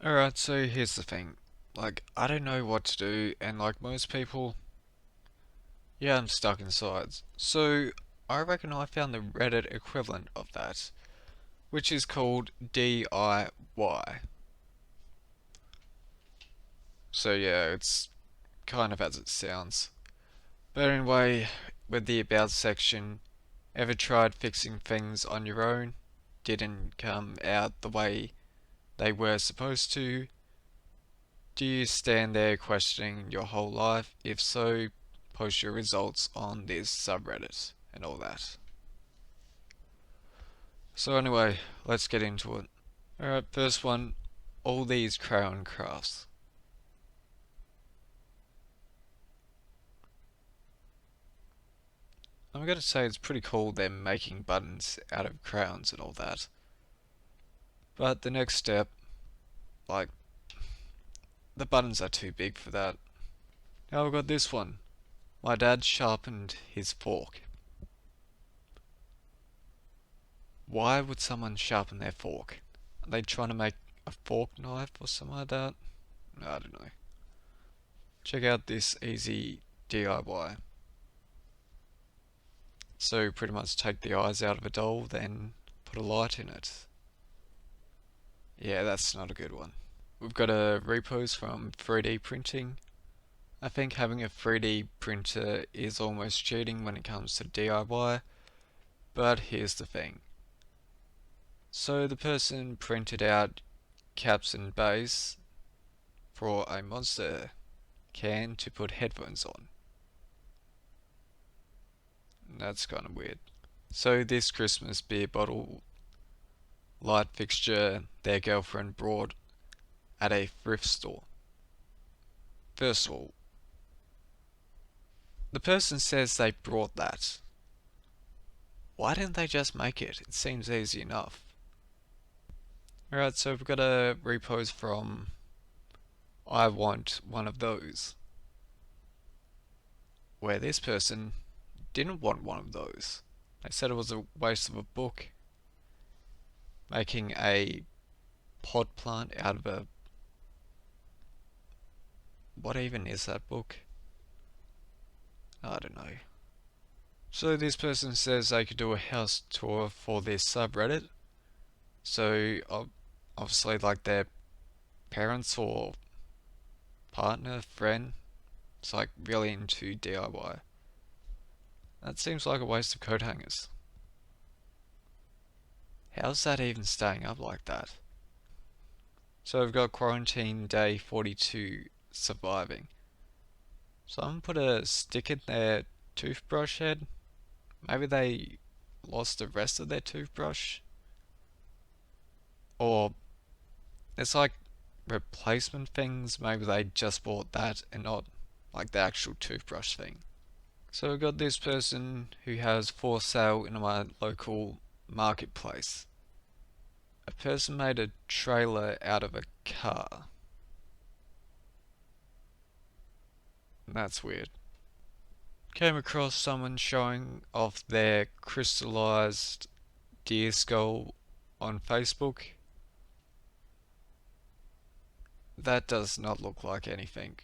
Alright, so here's the thing. I don't know what to do, and like most people, yeah, I'm stuck inside. So, I reckon I found the Reddit equivalent of that, which is called DIY. So, yeah, it's kind of as it sounds. But anyway, with the About section, ever tried fixing things on your own? Didn't come out the way they were supposed to? Do you stand there questioning your whole life? If so, post your results on this subreddit and all that. So anyway, let's get into it. Alright, first one, all these crayon crafts. I'm gonna say it's pretty cool them making buttons out of crayons and all that. But the next step, like, the buttons are too big for that. Now I've got this one. My dad sharpened his fork. Why would someone sharpen their fork? Are they trying to make a fork knife or something like that? I don't know. Check out this easy DIY. So pretty much take the eyes out of a doll, then put a light in it. Yeah, that's not a good one. We've got a repos from 3D printing. I think having a 3D printer is almost cheating when it comes to DIY, but here's the thing. So the person printed out caps and base for a monster can to put headphones on. That's kind of weird. So this Christmas beer bottle light fixture their girlfriend brought at a thrift store. First of all, the person says they brought that. Why didn't they just make it? It seems easy enough. Alright, so we've got a repos from I Want One of Those, where this person didn't want one of those. They said it was a waste of a book, making a pot plant out of a... What even is that book? I don't know. So this person says they could do a house tour for this subreddit. So obviously like their parents or partner, friend, it's like really into DIY. That seems like a waste of coat hangers. How's that even staying up like that? So we've got quarantine day 42 surviving. Someone put a stick in their toothbrush head. Maybe they lost the rest of their toothbrush. Or it's like replacement things. Maybe they just bought that and not like the actual toothbrush thing. So we've got this person who has for sale in my local marketplace. A person made a trailer out of a car. That's weird. Came across someone showing off their crystallized deer skull on Facebook. That does not look like anything,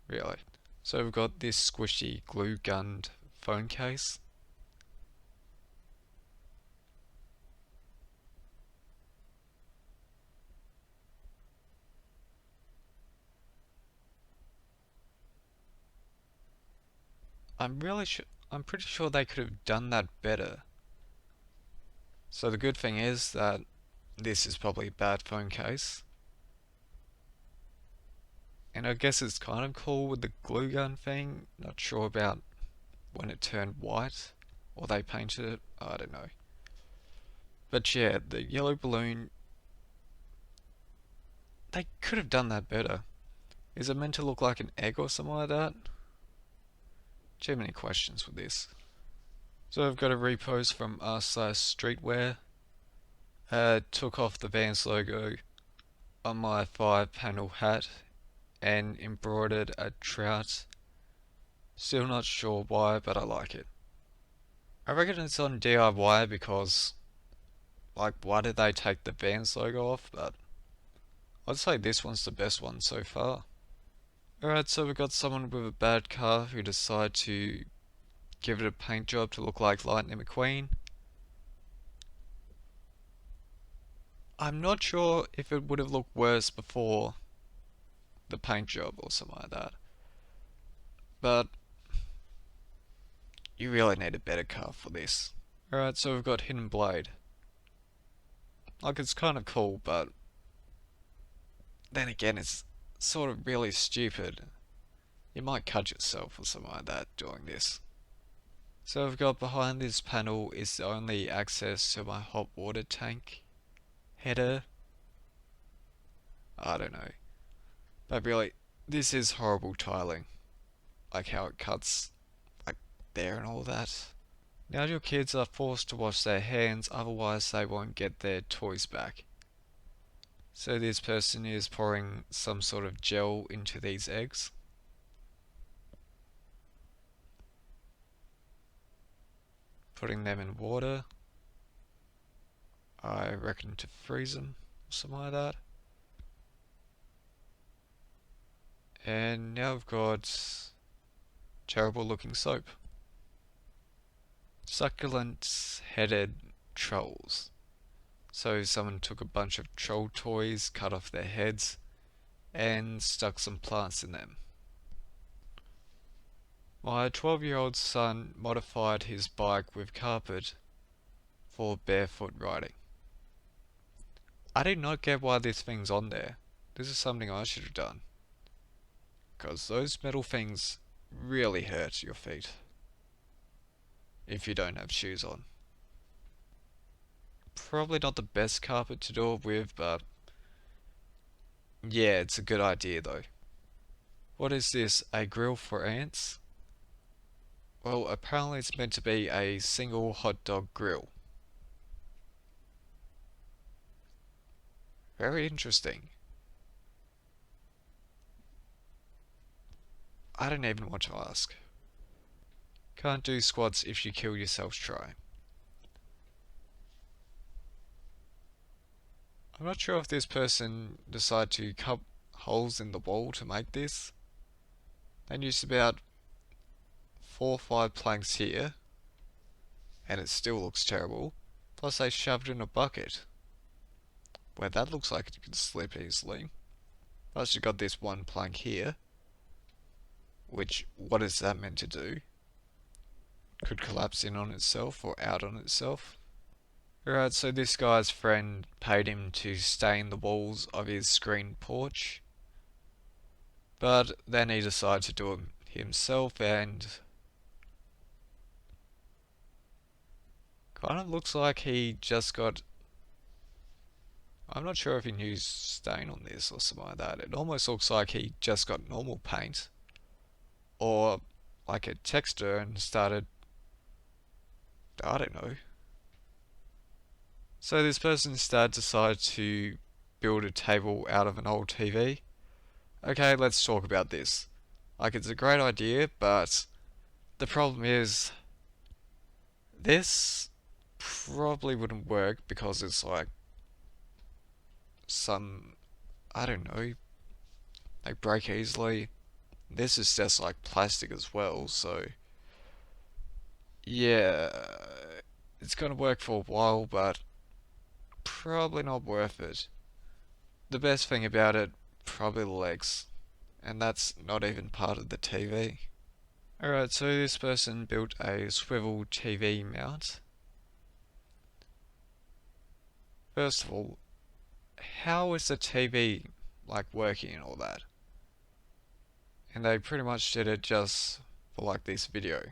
really. So we've got this squishy glue gunned phone case. I'm pretty sure they could have done that better. So the good thing is that this is probably a bad phone case. And I guess it's kind of cool with the glue gun thing. Not sure about when it turned white or they painted it. I don't know. But yeah, the yellow balloon, they could have done that better. Is it meant to look like an egg or something like that? Too many questions with this. So I've got a repost from r/streetwear. Took off the Vans logo on my 5-panel hat and embroidered a trout. Still not sure why, but I like it. I reckon it's on DIY because, like, why did they take the Vans logo off? But I'd say this one's the best one so far. Alright, so we've got someone with a bad car who decided to give it a paint job to look like Lightning McQueen. I'm not sure if it would have looked worse before the paint job or something like that. But you really need a better car for this. Alright, so we've got Hidden Blade. Like, it's kind of cool, but then again, it's sort of really stupid. You might cut yourself or something like that doing this. So I've got behind this panel is the only access to my hot water tank header. I don't know. But really, this is horrible tiling. Like how it cuts like there and all that. Now your kids are forced to wash their hands, otherwise they won't get their toys back. So this person is pouring some sort of gel into these eggs. Putting them in water. I reckon to freeze them, or something like that. And now I've got terrible looking soap. Succulent headed trolls. So someone took a bunch of troll toys, cut off their heads, and stuck some plants in them. My 12-year-old son modified his bike with carpet for barefoot riding. I did not get why this thing's on there. This is something I should have done. Because those metal things really hurt your feet. If you don't have shoes on. Probably not the best carpet to do it with, but yeah, it's a good idea though. What is this? A grill for ants? Well, apparently it's meant to be a single hot dog grill. Very interesting. I don't even want to ask. Can't do squats if you kill yourself trying. I'm not sure if this person decided to cut holes in the wall to make this. They used about 4 or 5 planks here, and it still looks terrible. Plus they shoved in a bucket, where that looks like it could slip easily. Plus you got this one plank here, which, what is that meant to do? Could collapse in on itself or out on itself. Alright, so this guy's friend paid him to stain the walls of his screen porch. But then he decided to do it himself and kind of looks like he just got... I'm not sure if he used stain on this or something like that. It almost looks like he just got normal paint. Or like a texture and started... I don't know. So this person instead decided to build a table out of an old TV. Okay, let's talk about this. Like, it's a great idea, but the problem is this probably wouldn't work because it's like some, I don't know, they break easily. This is just like plastic as well, so yeah, it's gonna work for a while, but probably not worth it. The best thing about it, probably the legs, and that's not even part of the TV. Alright, so this person built a swivel TV mount. First of all, how is the TV like working and all that? And they pretty much did it just for like this video.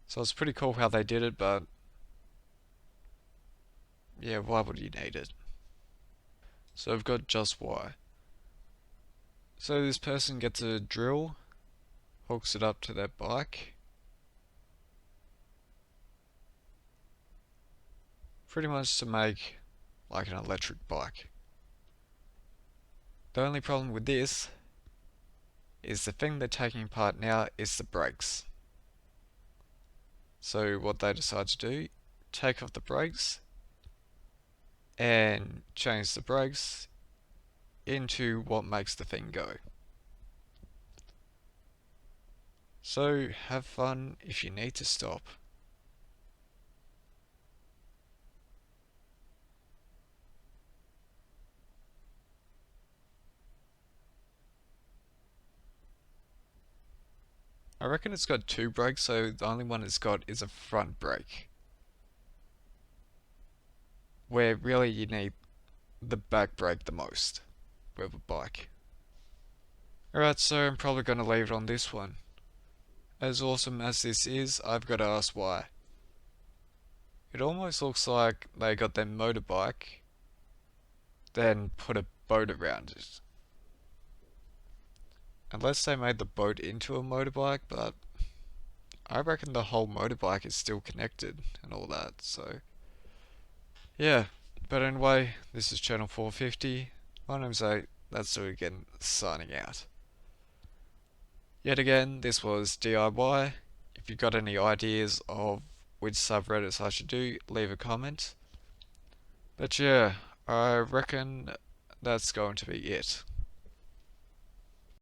So it's pretty cool how they did it, but yeah, why would you need it? So we've got DiWHY. So this person gets a drill, hooks it up to their bike. Pretty much to make like an electric bike. The only problem with this is the thing they're taking apart now is the brakes. So what they decide to do, take off the brakes and change the brakes into what makes the thing go. So have fun if you need to stop. I reckon it's got two brakes, so the only one it's got is a front brake. Where really you need the back brake the most with a bike. Alright, so I'm probably going to leave it on this one. As awesome as this is, I've got to ask why. It almost looks like they got their motorbike, then put a boat around it. Unless they made the boat into a motorbike, but I reckon the whole motorbike is still connected and all that, so yeah. But anyway, this is channel 450. My name's 8. That's it again, signing out. Yet again, this was DIY. If you've got any ideas of which subreddits I should do, leave a comment. But yeah, I reckon that's going to be it.